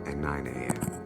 and 9 a.m.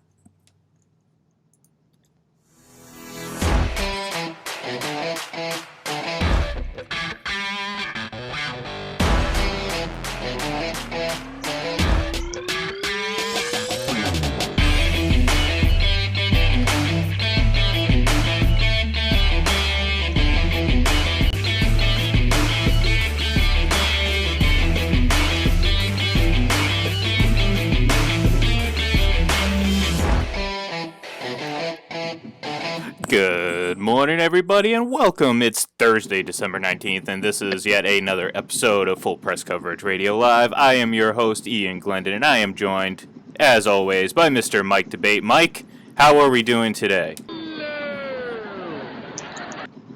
Good morning, everybody, and welcome. It's Thursday, December 19th, and this is yet another episode of Full Press Coverage Radio Live. I am your host, Ian Glendon, and I am joined, as always, by Mr. Mike Debate. Mike, how are we doing today?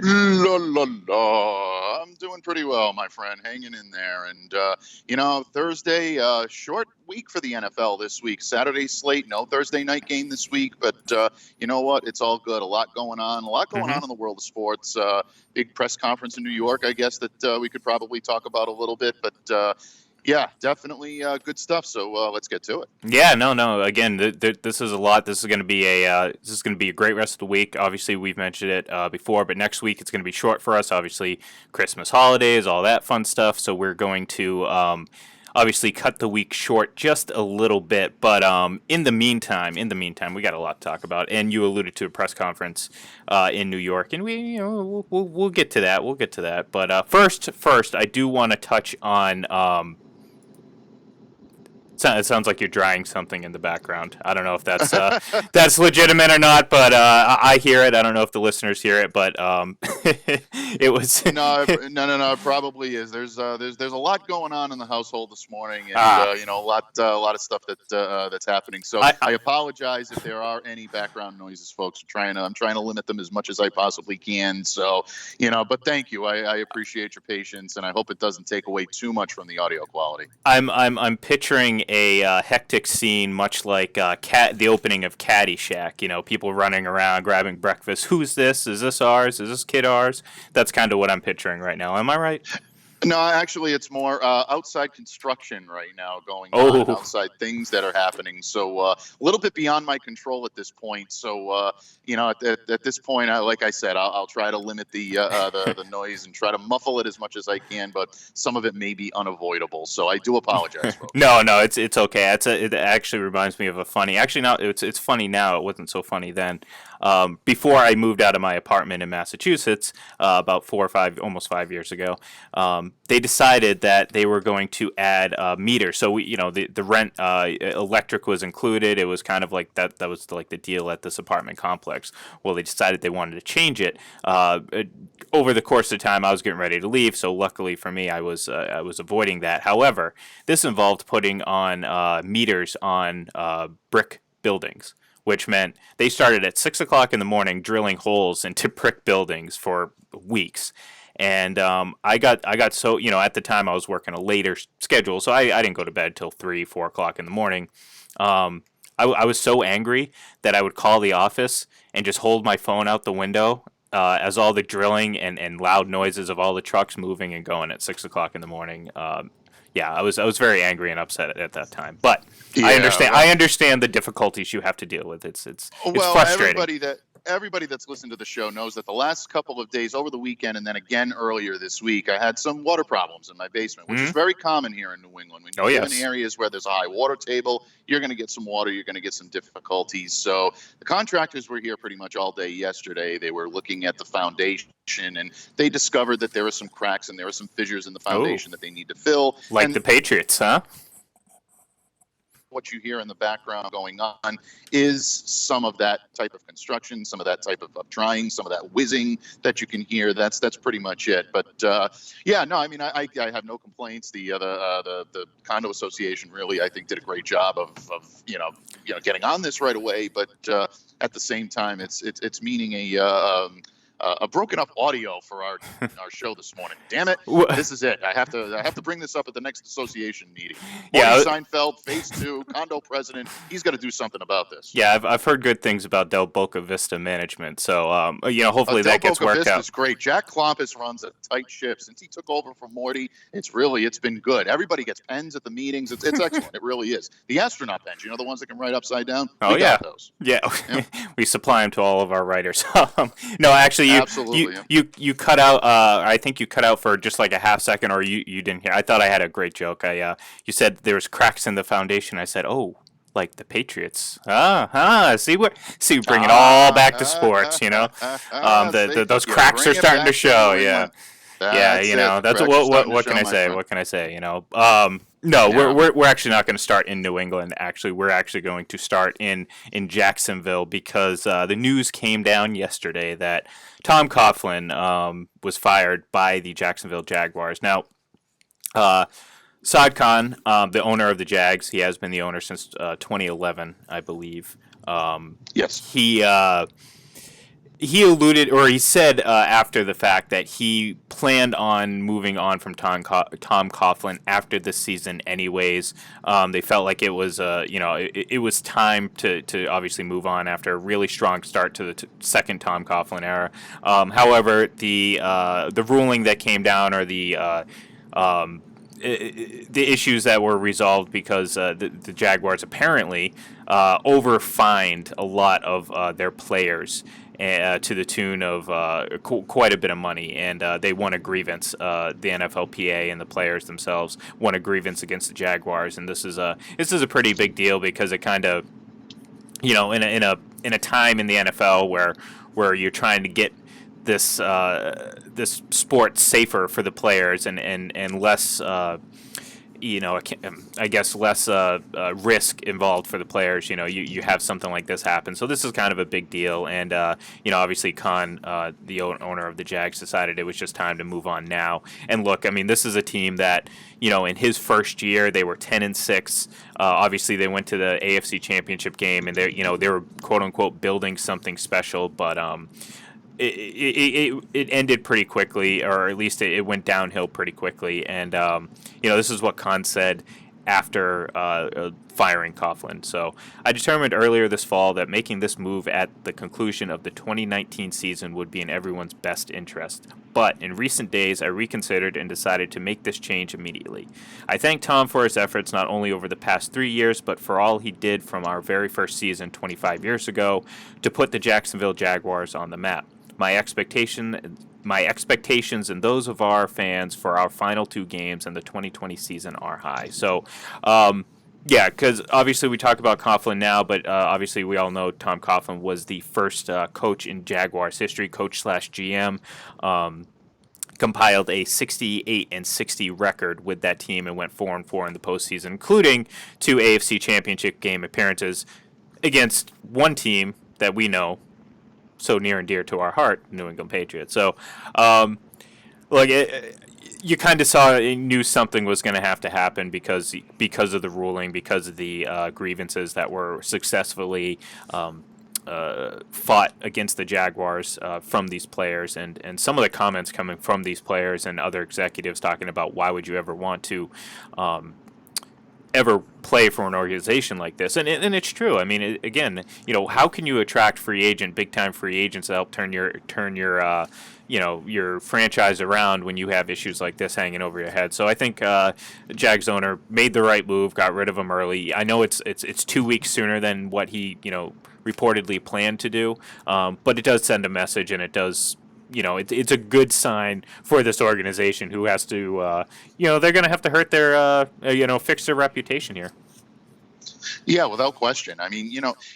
La la la. I'm doing pretty well, my friend, hanging in there. And, Thursday, short week for the NFL this week. Saturday slate, no Thursday night game this week. But you know what? It's all good. A lot going on in the world of sports. Big press conference in New York, I guess, that we could probably talk about a little bit. But yeah, definitely good stuff. So let's get to it. Yeah, no. Again, this is a lot. This is going to be a great rest of the week. Obviously, we've mentioned it before, but next week it's going to be short for us. Obviously, Christmas holidays, all that fun stuff. So we're going to obviously cut the week short just a little bit. But in the meantime, we got a lot to talk about. And you alluded to a press conference in New York, and we'll get to that. We'll get to that. But first, I do want to touch on. It sounds like you're drying something in the background. I don't know if that's that's legitimate or not, but I hear it. I don't know if the listeners hear it, but it was no. It probably is. There's a lot going on in the household this morning, and a lot of stuff that's happening. So I apologize if there are any background noises, folks. I'm trying to limit them as much as I possibly can. So but thank you. I appreciate your patience, and I hope it doesn't take away too much from the audio quality. I'm picturing a hectic scene, much like the opening of Caddyshack. People running around grabbing breakfast. Who's this? Is this ours? Is this kid ours? That's kind of what I'm picturing right now. Am I right? No, actually, it's more outside construction right now going on, outside things that are happening. So a little bit beyond my control at this point. So, at this point, like I said, I'll try to limit the noise and try to muffle it as much as I can. But some of it may be unavoidable. So I do apologize, folks. No, it's okay. It actually reminds me of a funny. Actually, no, it's funny now. It wasn't so funny then. Before I moved out of my apartment in Massachusetts, about 4 or 5, almost 5 years ago, they decided that they were going to add meters. So the rent, electric was included. It was kind of like that. That was like the deal at this apartment complex. Well, they decided they wanted to change it. Over the course of time, I was getting ready to leave. So luckily for me, I was avoiding that. However, this involved putting on meters on brick buildings, which meant they started at 6 o'clock in the morning drilling holes into brick buildings for weeks. And I got so, at the time I was working a later schedule, so I didn't go to bed till 3, 4 o'clock in the morning. I was so angry that I would call the office and just hold my phone out the window as all the drilling and loud noises of all the trucks moving and going at 6 o'clock in the morning. I was very angry and upset at that time. But yeah, I understand the difficulties you have to deal with. It's frustrating. Everybody that's listened to the show knows that the last couple of days over the weekend and then again earlier this week, I had some water problems in my basement, which is very common here in New England. When you live in areas where there's a high water table, you're going to get some water, you're going to get some difficulties. So the contractors were here pretty much all day yesterday. They were looking at the foundation, and they discovered that there were some cracks and there were some fissures in the foundation that they need to fill. Like the Patriots, huh? What you hear in the background going on is some of that type of construction, some of that type of trying, some of that whizzing that you can hear. That's pretty much it. But I have no complaints. The condo association really, I think, did a great job of getting on this right away. But at the same time, it's meaning a broken up audio for our show this morning. Damn it! This is it. I have to bring this up at the next association meeting. Yeah, Marty Seinfeld, Phase 2, condo president. He's got to do something about this. Yeah, I've heard good things about Del Boca Vista management, so hopefully that gets worked out. Del Boca Vista is great. Jack Klompus runs a tight ship. Since he took over from Morty, it's been good. Everybody gets pens at the meetings. It's excellent. It really is. The astronaut pens, the ones that can write upside down. Oh, we got those. Yeah. We supply them to all of our writers. No, actually, you cut out. I think you cut out for just like a half second, or you didn't hear. I thought I had a great joke. You said there was cracks in the foundation. I said, oh, like the Patriots. See, we bring it all back to sports. Those cracks are starting to show. Yeah. That's what can I say? What can I say? No, we're actually not going to start in New England. Actually, we're actually going to start in Jacksonville because the news came down yesterday that Tom Coughlin was fired by the Jacksonville Jaguars. Now, Saad Khan, the owner of the Jags, he has been the owner since 2011, I believe. Yes. He alluded, or he said after the fact that he planned on moving on from Tom Coughlin after this season anyways. They felt like it was, it was time to obviously move on after a really strong start to the second Tom Coughlin era. However, the ruling that came down, or the issues that were resolved because the Jaguars apparently overfined a lot of their players to the tune of quite a bit of money, and they won a grievance. The NFLPA and the players themselves won a grievance against the Jaguars, and this is a pretty big deal because it kind of, in a time in the NFL where you're trying to get this sport safer for the players and less I guess less risk involved for the players. You have something like this happen, so this is kind of a big deal. And obviously Khan, the owner of the Jags, decided it was just time to move on now. And look, I mean, this is a team that in his first year they were 10-6. Obviously they went to the AFC Championship game, and they were quote unquote building something special, but It ended pretty quickly, or at least it went downhill pretty quickly. And, this is what Khan said after firing Coughlin. So I determined earlier this fall that making this move at the conclusion of the 2019 season would be in everyone's best interest. But in recent days, I reconsidered and decided to make this change immediately. I thank Tom for his efforts not only over the past 3 years, but for all he did from our very first season 25 years ago to put the Jacksonville Jaguars on the map. My expectations and those of our fans for our final 2 games in the 2020 season are high. So, because obviously we talk about Coughlin now, but obviously we all know Tom Coughlin was the first coach in Jaguars history, coach/GM. Compiled a 68-60 record with that team and went 4-4 in the postseason, including 2 AFC Championship game appearances against one team that we know so near and dear to our heart, New England Patriots. So, you kind of knew something was going to have to happen because of the ruling, because of the grievances that were successfully fought against the Jaguars from these players, and some of the comments coming from these players and other executives talking about why would you ever want to ever play for an organization like this, and it's true. I mean, again, how can you attract big time free agents to help turn your your franchise around when you have issues like this hanging over your head? So I think the Jags owner made the right move, got rid of him early. I know it's 2 weeks sooner than what he reportedly planned to do, but it does send a message, and it does. It's a good sign for this organization who has to, they're going to have to hurt their, fix their reputation here. Yeah, without question. I mean,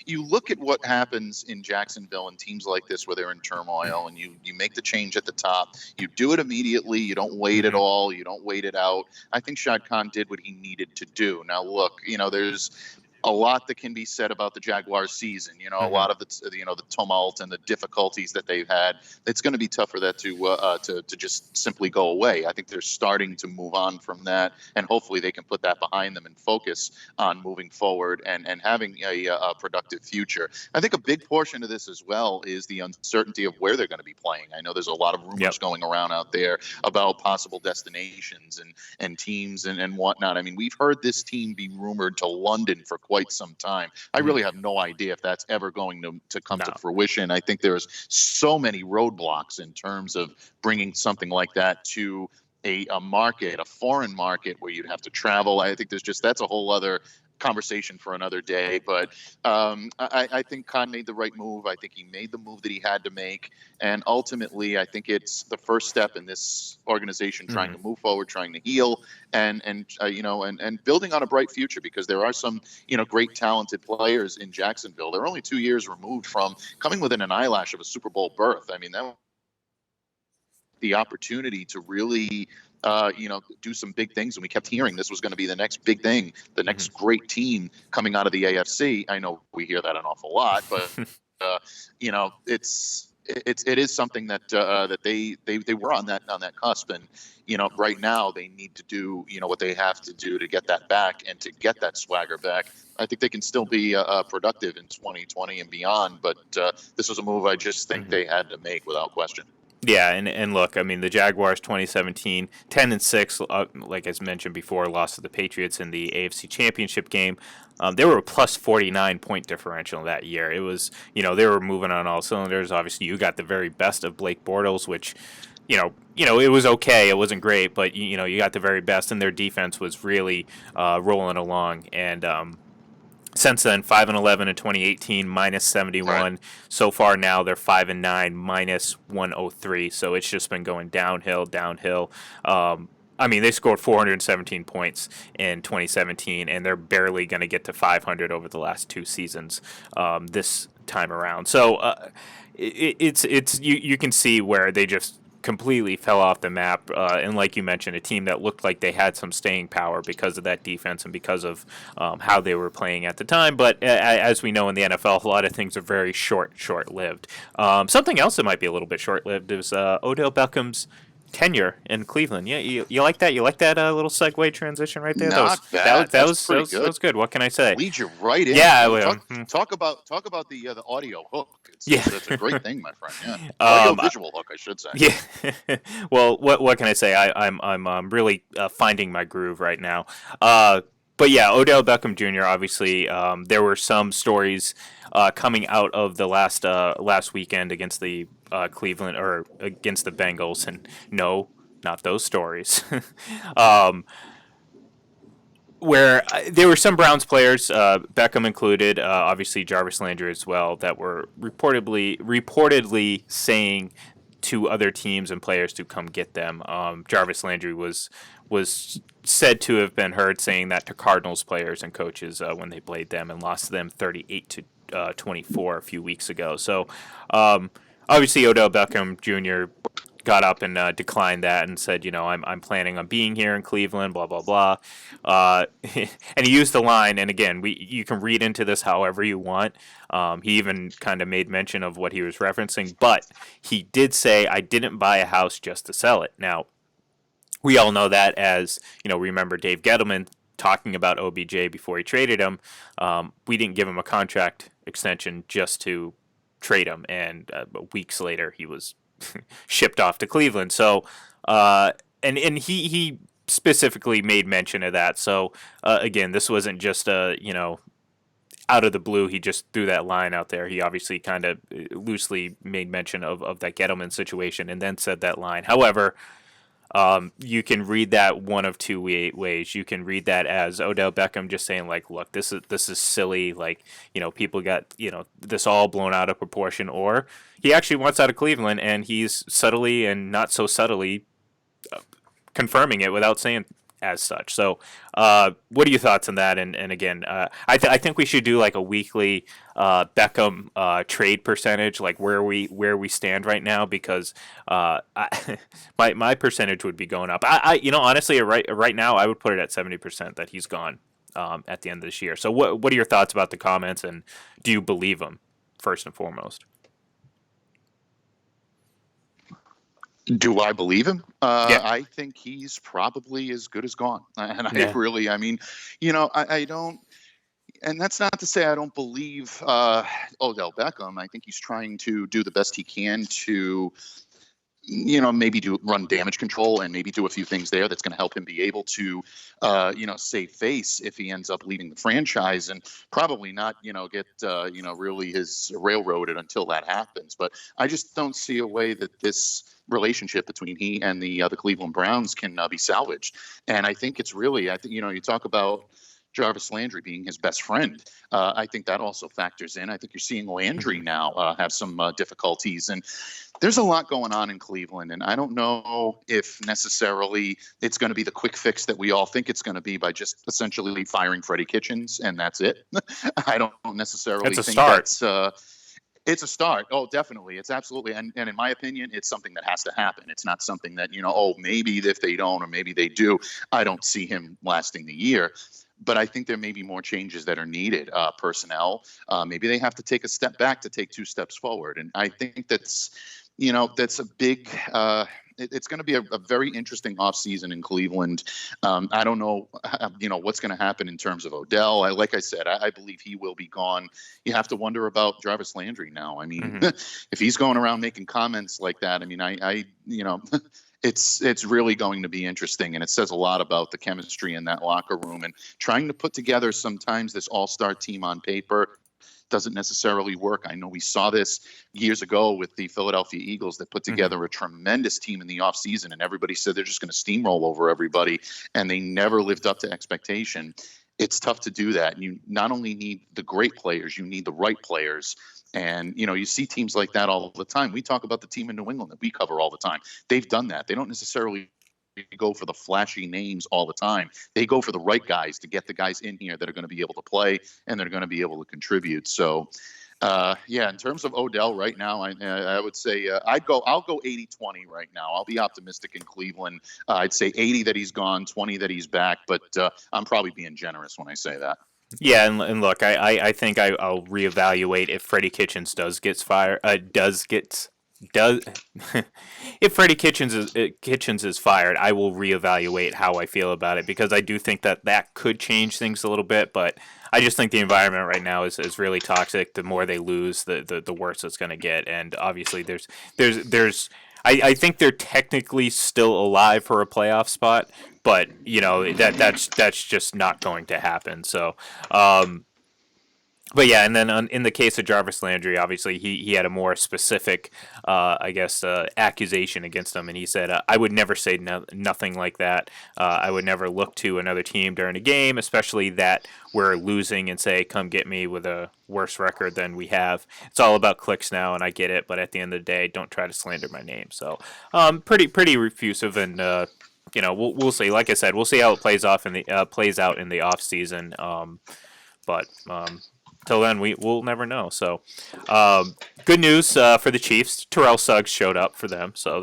you look at what happens in Jacksonville and teams like this where they're in turmoil, and you make the change at the top. You do it immediately. You don't wait at all. You don't wait it out. I think Shad Khan did what he needed to do. Now, look, there's a lot that can be said about the Jaguars season. You know, a lot of the tumult and the difficulties that they've had. It's going to be tough for that to just simply go away. I think they're starting to move on from that, and hopefully they can put that behind them and focus on moving forward and having a productive future. I think a big portion of this as well is the uncertainty of where they're going to be playing. I know there's a lot of rumors going around out there about possible destinations and teams and whatnot. I mean, we've heard this team be rumored to London for quite some time. I really have no idea if that's ever going to come to fruition. I think there's so many roadblocks in terms of bringing something like that to a market, a foreign market where you'd have to travel. I think that's a whole other conversation for another day. But I think Khan made the right move. I think he made the move that he had to make. And ultimately, I think it's the first step in this organization trying to move forward, trying to heal, and building on a bright future, because there are some, great talented players in Jacksonville. They're only 2 years removed from coming within an eyelash of a Super Bowl berth. I mean, that the opportunity to really do some big things. And we kept hearing this was going to be the next big thing, the next great team coming out of the AFC. I know we hear that an awful lot, but it is something that that they were on that cusp. And right now they need to do what they have to do to get that back and to get that swagger back. I think they can still be productive in 2020 and beyond. But this was a move I just think they had to make without question. Yeah, and look, I mean, the Jaguars 2017, 10-6, like I mentioned before, lost to the Patriots in the AFC Championship game. They were a plus 49 point differential that year. It was, they were moving on all cylinders. Obviously, you got the very best of Blake Bortles, which, it was okay. It wasn't great, but, you got the very best, and their defense was really rolling along. And since then, 5-11 in 2018, minus 71. Right. So far now, they're 5-9, minus 103. So it's just been going downhill. I mean, they scored 417 points in 2017, and they're barely going to get to 500 over the last two seasons this time around. So it's you can see where they just completely fell off the map, and like you mentioned, a team that looked like they had some staying power because of that defense and because of how they were playing at the time. But as we know in the NFL, a lot of things are very short-lived. Something else that might be a little bit short-lived is Odell Beckham's tenure in Cleveland. Yeah, you like that? You like that little segue transition right there? Not bad. That was good. What can I say? Lead you right in. Yeah. Talk about the audio hook. It's a great thing, my friend. Yeah. Audio visual hook, I should say. Yeah. Well, what can I say? I'm really finding my groove right now. But yeah, Odell Beckham Jr. Obviously, there were some stories coming out of the last weekend against the Cleveland or against the Bengals, and no, not those stories. Where there were some Browns players, Beckham included, obviously Jarvis Landry as well, that were reportedly saying to other teams and players to come get them. Jarvis Landry was said to have been heard saying that to Cardinals players and coaches when they played them and lost to them 38-24 a few weeks ago. So obviously Odell Beckham Jr. got up and declined that and said, I'm planning on being here in Cleveland, blah, blah, blah. And he used the line, and again, you can read into this however you want. He even kind of made mention of what he was referencing, but he did say, I didn't buy a house just to sell it. Now, we all know that as, remember Dave Gettleman talking about OBJ before he traded him. We didn't give him a contract extension just to trade him, and weeks later he was shipped off to Cleveland. So, and he specifically made mention of that. So, again, this wasn't just out of the blue. He just threw that line out there. He obviously kind of loosely made mention of that Gettleman situation and then said that line. However, you can read that one of two ways. You can read that as Odell Beckham just saying, like, look, this is silly. Like, people got, this all blown out of proportion. Or he actually wants out of Cleveland, and he's subtly and not so subtly confirming it without saying as such. So what are your thoughts on that? And again, I think we should do like a weekly Beckham trade percentage, like where we stand right now, because my percentage would be going up. I honestly right now I would put it at 70% that he's gone. at the end of this year. So what are your thoughts about the comments, and do you believe them first and foremost? Do I believe him? Yeah, I think he's probably as good as gone. And yeah, I mean, I don't, and that's not to say I don't believe Odell Beckham. I think he's trying to do the best he can to, maybe do run damage control and maybe do a few things there that's going to help him be able to, save face if he ends up leaving the franchise, and probably not, get, really his railroaded until that happens. But I just don't see a way that this relationship between he and the Cleveland Browns can be salvaged. And I think it's really, I think, you talk about Jarvis Landry being his best friend. I think that also factors in. I think you're seeing Landry now have some difficulties, and there's a lot going on in Cleveland, and I don't know if necessarily it's going to be the quick fix that we all think it's going to be by just essentially firing Freddie Kitchens, and that's it. I don't necessarily it's a think start. it's a start. Oh, definitely. It's absolutely. And in my opinion, it's something that has to happen. It's not something that, maybe if they don't, or maybe they do. I don't see him lasting the year. But I think there may be more changes that are needed. Personnel, maybe they have to take a step back to take two steps forward. And I think that's a big. It's going to be a very interesting offseason in Cleveland. I don't know, what's going to happen in terms of Odell. Like I said, I believe he will be gone. You have to wonder about Jarvis Landry now. I mean, if he's going around making comments like that, I mean, it's really going to be interesting, and it says a lot about the chemistry in that locker room, and trying to put together sometimes this all-star team on paper doesn't necessarily work. I know we saw this years ago with the Philadelphia Eagles that put together a tremendous team in the offseason, and everybody said they're just going to steamroll over everybody, and they never lived up to expectation. It's tough to do that. You not only need the great players, you need the right players. And, you see teams like that all the time. We talk about the team in New England that we cover all the time. They've done that. They don't necessarily go for the flashy names all the time. They go for the right guys to get the guys in here that are going to be able to play and they're going to be able to contribute. So, in terms of Odell right now, I would say I'll go 80-20 right now. I'll be optimistic in Cleveland. I'd say 80 that he's gone, 20 that he's back, but I'm probably being generous when I say that. Yeah, and look, I think I'll reevaluate if Freddie Kitchens does gets fired. Does if Freddie Kitchens is fired, I will reevaluate how I feel about it, because I do think that could change things a little bit. But I just think the environment right now is really toxic. The more they lose, the worse it's going to get. And obviously, there's I think they're technically still alive for a playoff spot, but that's just not going to happen. So. But yeah, and then in the case of Jarvis Landry, obviously he had a more specific, accusation against him, and he said, "I would never say nothing like that. I would never look to another team during a game, especially that we're losing, and say, 'Come get me' with a worse record than we have. It's all about clicks now, and I get it. But at the end of the day, don't try to slander my name." So, pretty effusive, and we'll see. Like I said, we'll see how it plays out in the off season. But till then, we'll never know. So, good news for the Chiefs. Terrell Suggs showed up for them, so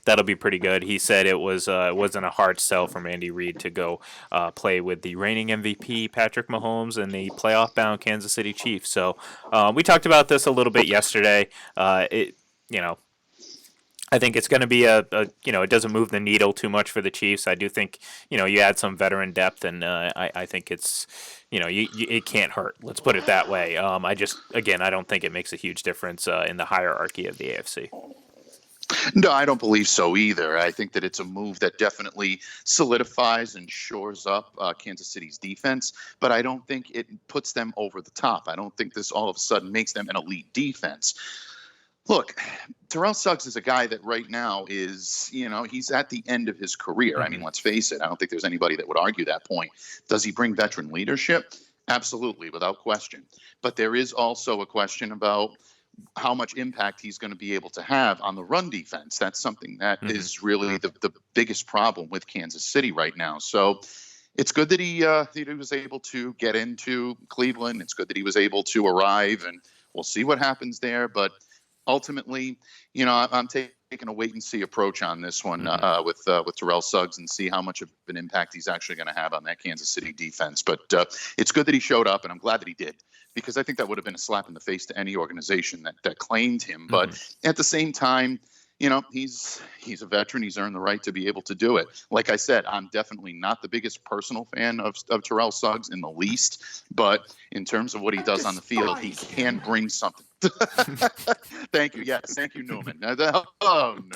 that'll be pretty good. He said it wasn't a hard sell from Andy Reid to go play with the reigning MVP Patrick Mahomes and the playoff-bound Kansas City Chiefs. So, we talked about this a little bit yesterday. I think it's going to be it doesn't move the needle too much for the Chiefs. I do think, you add some veteran depth, and I think it's, it can't hurt. Let's put it that way. I don't think it makes a huge difference in the hierarchy of the AFC. No, I don't believe so either. I think that it's a move that definitely solidifies and shores up Kansas City's defense, but I don't think it puts them over the top. I don't think this all of a sudden makes them an elite defense. Look, Terrell Suggs is a guy that right now is, he's at the end of his career. I mean, let's face it. I don't think there's anybody that would argue that point. Does he bring veteran leadership? Absolutely, without question. But there is also a question about how much impact he's going to be able to have on the run defense. That's something that is really the biggest problem with Kansas City right now. So it's good that he was able to get into Cleveland. It's good that he was able to arrive, and we'll see what happens there. But ultimately, I'm taking taking a wait and see approach on this one with Terrell Suggs and see how much of an impact he's actually going to have on that Kansas City defense. But it's good that he showed up, and I'm glad that he did, because I think that would have been a slap in the face to any organization that claimed him. But at the same time, he's a veteran. He's earned the right to be able to do it. Like I said, I'm definitely not the biggest personal fan of Terrell Suggs in the least, but in terms of what he does on the field, he can bring something. Thank you. Yes, thank you, Newman. Hello, Newman.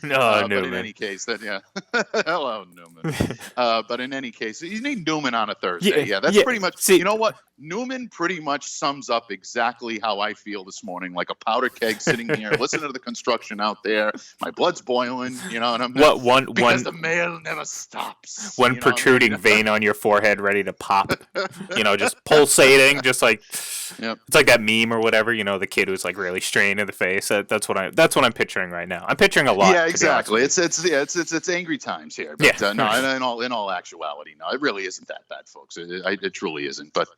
No, Newman. But in any case, hello, Newman. But in any case, you need Newman on a Thursday. Yeah, that's pretty much. See, you know what? Newman pretty much sums up exactly how I feel this morning, like a powder keg sitting here, listening to the construction out there. My blood's boiling, and I'm because the mail never stops. One protruding vein on your forehead, ready to pop. Just pulsating, just like it's like that meme or whatever. The kid who's like really strained in the face. That's what I'm picturing right now. I'm picturing a lot. Yeah, exactly. It's angry times here. But, no, in all actuality, no, it really isn't that bad, folks. It truly isn't. But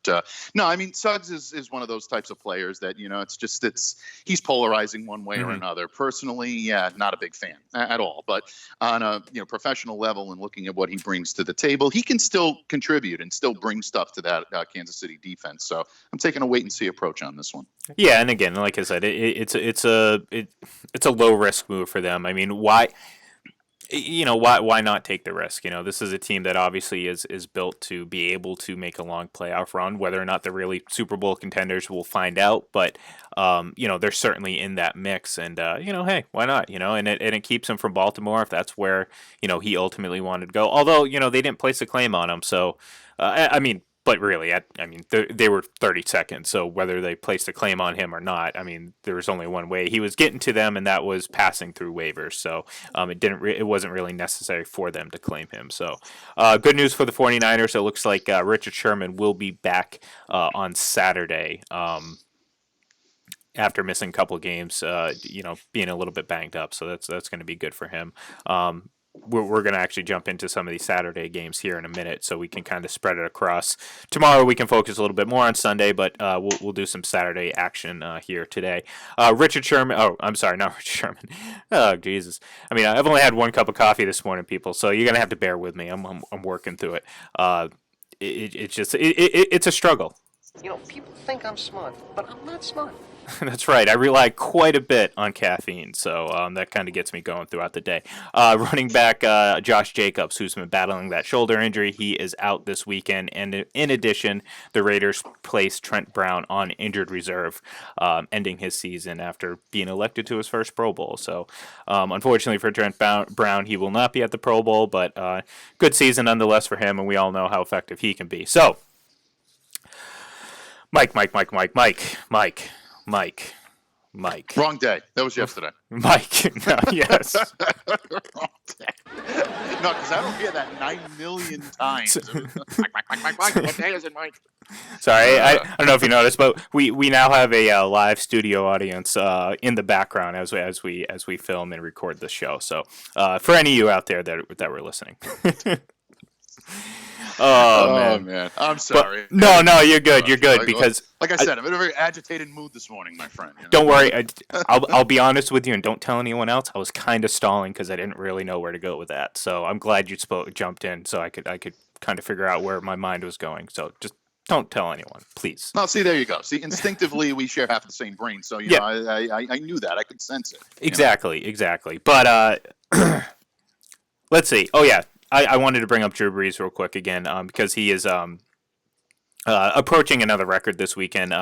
no, I mean, Suggs is one of those types of players that he's polarizing one way or another. Personally, not a big fan at all. But on a professional level and looking at what he brings to the table, he can still contribute and still bring stuff to that Kansas City defense. So I'm taking a wait and see approach on this one. Yeah, and again, like I said, it's a low risk move for them. I mean, why not take the risk? This is a team that obviously is built to be able to make a long playoff run. Whether or not they're really Super Bowl contenders, we'll find out. But they're certainly in that mix, and hey, why not? And it keeps him from Baltimore if that's where he ultimately wanted to go. Although they didn't place a claim on him, so But really, they were 32nd, so whether they placed a claim on him or not, there was only one way. He was getting to them, and that was passing through waivers. So it wasn't really necessary for them to claim him. So good news for the 49ers. It looks like Richard Sherman will be back on Saturday after missing a couple of games, being a little bit banged up. So that's going to be good for him. We're going to actually jump into some of these Saturday games here in a minute, so we can kind of spread it across. Tomorrow we can focus a little bit more on Sunday, but we'll do some Saturday action here today. Richard Sherman. Oh, I'm sorry, not Richard Sherman. Oh, Jesus. I've only had one cup of coffee this morning, people, so you're going to have to bear with me. I'm working through it. It's a struggle. People think I'm smart, but I'm not smart. That's right. I rely quite a bit on caffeine, so that kind of gets me going throughout the day. Running back Josh Jacobs, who's been battling that shoulder injury, he is out this weekend. And in addition, the Raiders placed Trent Brown on injured reserve, ending his season after being elected to his first Pro Bowl. So, unfortunately for Trent Brown, he will not be at the Pro Bowl, but good season nonetheless for him, and we all know how effective he can be. So, Mike. Wrong day. That was yesterday. Mike. No, yes. Wrong day. No, because I don't hear that 9 million times. Mike. What day is it, Mike? Sorry, I don't know if you noticed, but we now have a live studio audience in the background as we film and record the show. So for any of you out there that were listening. Oh man, I'm sorry. But, no, you're good. You're good because, like I said, I'm in a very agitated mood this morning, my friend. Don't worry. I'll be honest with you, and don't tell anyone else. I was kind of stalling because I didn't really know where to go with that. So I'm glad you jumped in, so I could kind of figure out where my mind was going. So just don't tell anyone, please. No, see, there you go. See, instinctively, we share half the same brain, so I knew that. I could sense it. Exactly. But let's see. Oh yeah. I wanted to bring up Drew Brees real quick again because he is approaching another record this weekend.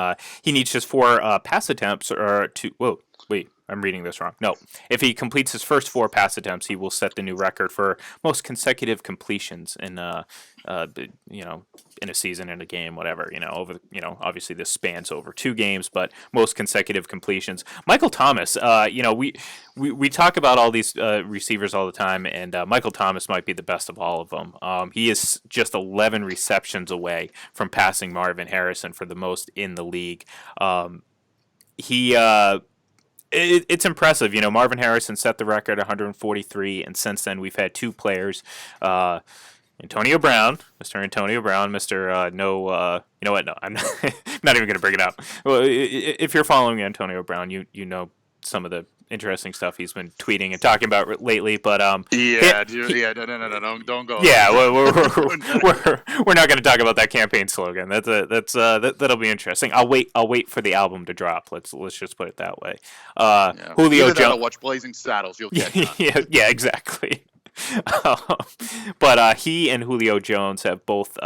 He needs just 4 pass attempts I'm reading this wrong. No. If he completes his first 4 pass attempts, he will set the new record for most consecutive completions in in a season, in a game, whatever, obviously this spans over 2 games, but most consecutive completions. Michael Thomas, we talk about all these receivers all the time, and Michael Thomas might be the best of all of them. He is just 11 receptions away from passing Marvin Harrison for the most in the league. It's impressive. Marvin Harrison set the record 143, and since then we've had 2 players, Mr. Antonio Brown, Mr. you know what? No, I'm not even going to bring it up. Well, if you're following Antonio Brown, you know some of the interesting stuff he's been tweeting and talking about lately. But no, don't go. Yeah, we're not going to talk about that campaign slogan. That'll be interesting. I'll wait for the album to drop. Let's just put it that way. Julio Jones. Watch Blazing Saddles. You'll get yeah, exactly. But he and Julio Jones have both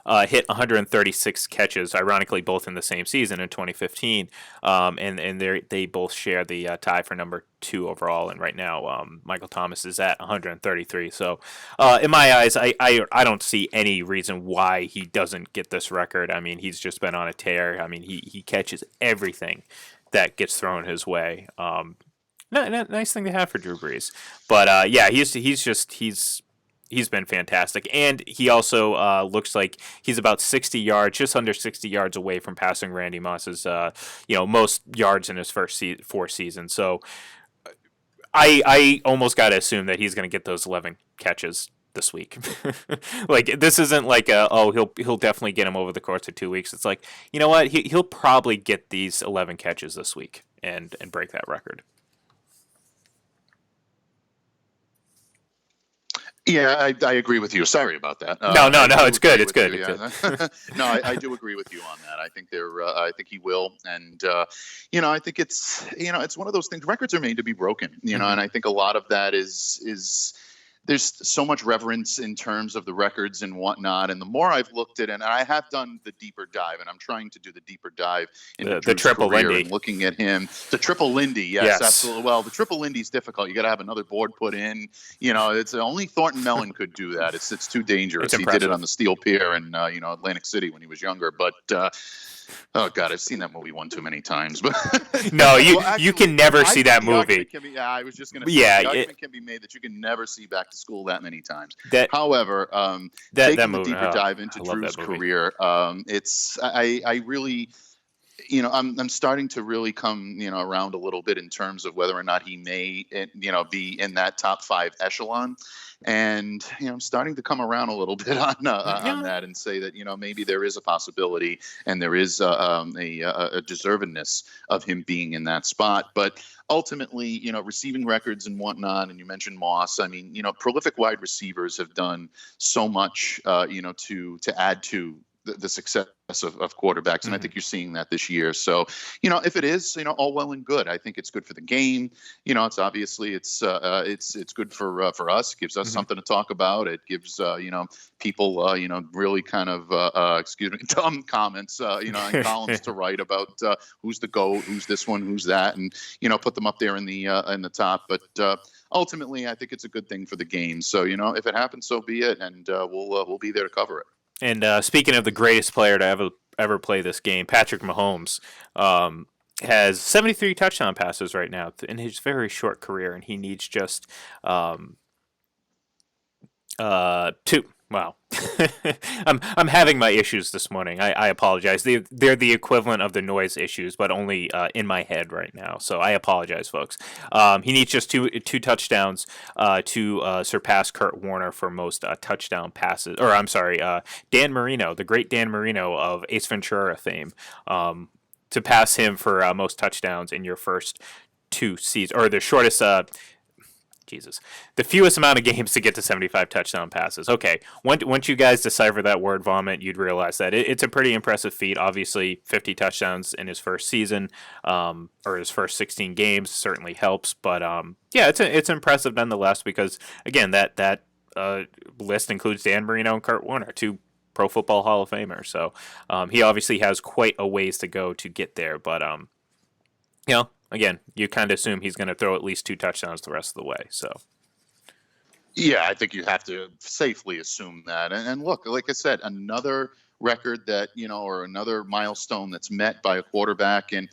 hit 136 catches, ironically, both in the same season in 2015. And they both share the tie for number 2 overall. And right now, Michael Thomas is at 133. So, in my eyes, I don't see any reason why he doesn't get this record. I mean, he's just been on a tear. I mean, he catches everything that gets thrown his way. Nice thing to have for Drew Brees. But yeah, he's been fantastic, and he also looks like he's about 60 yards, just under 60 yards away from passing Randy Moss's most yards in his first 4 seasons. So I almost got to assume that he's going to get those 11 catches this week. Like, this isn't like he'll definitely get him over the course of 2 weeks. It's like, you know what, he'll probably get these 11 catches this week and break that record. Yeah, I agree with you. Sorry about that. No, it's good. It's good. No, I do agree with you on that. I think I think he will, and I think it's one of those things. Records are made to be broken, and I think a lot of that is there's so much reverence in terms of the records and whatnot. And the more I've looked at it, and I have done the deeper dive, and I'm trying to do the deeper dive into the triple Lindy. And looking at him, the triple Lindy, yes, absolutely. Well, the triple Lindy's difficult. You got to have another board put in. It's only Thornton Mellon could do that. It's too dangerous. He did it on the Steel Pier in Atlantic City when he was younger, but. Oh God, I've seen that movie one too many times. But no, you can never see that movie. I was just going to say the argument can be made that you can never see Back to School that many times. However, taking the deeper dive into Drew's career, I really. I'm starting to really come, around a little bit in terms of whether or not he may, be in that top 5 echelon. And, I'm starting to come around a little bit on that and say that, maybe there is a possibility and there is a deservedness of him being in that spot. But ultimately, receiving records and whatnot, and you mentioned Moss. I mean, prolific wide receivers have done so much, to add to the success of quarterbacks, and I think you're seeing that this year. So, if it is, all well and good. I think it's good for the game. It's obviously it's good for us. It gives us something to talk about. It gives people really kind of dumb comments and columns to write about who's the GOAT, who's this one, who's that, and put them up there in the top. But ultimately, I think it's a good thing for the game. So if it happens, so be it, and we'll be there to cover it. And speaking of the greatest player to ever play this game, Patrick Mahomes has 73 touchdown passes right now in his very short career, and he needs just 2. Wow. I'm having my issues this morning. I apologize. They're the equivalent of the noise issues, but only in my head right now. So I apologize, folks. He needs just two touchdowns to surpass Kurt Warner for most touchdown passes. Or I'm sorry, Dan Marino, the great Dan Marino of Ace Ventura fame, to pass him for most touchdowns in your first 2 seasons, or the shortest. The fewest amount of games to get to 75 touchdown passes. Okay, once you guys decipher that word vomit, you'd realize that it's a pretty impressive feat. Obviously, 50 touchdowns in his first season, or his first 16 games certainly helps. But yeah, it's impressive nonetheless because again, that list includes Dan Marino and Kurt Warner, 2 Pro Football Hall of Famers. So he obviously has quite a ways to go to get there. But again, you kind of assume he's going to throw at least 2 touchdowns the rest of the way. So, yeah, I think you have to safely assume that. And look, like I said, another record that, or another milestone that's met by a quarterback. And,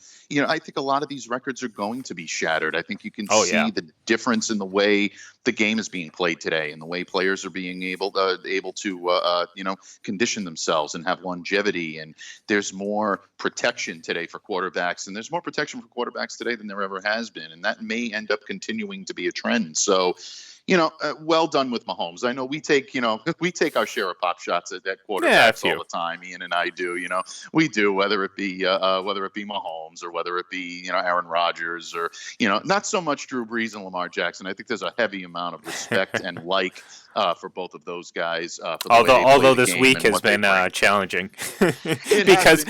I think a lot of these records are going to be shattered. I think you can see the difference in the way the game is being played today and the way players are being able to condition themselves and have longevity. And there's more protection today for quarterbacks, and there's more protection for quarterbacks today than there ever has been. And that may end up continuing to be a trend. So, well done with Mahomes. I know we take our share of pop shots at Yeah, quarterbacks all the time. Ian and I do. We do, whether it be Mahomes or whether it be Aaron Rodgers or not so much Drew Brees and Lamar Jackson. I think there's a heavy amount of respect and for both of those guys. For the although this week has been challenging because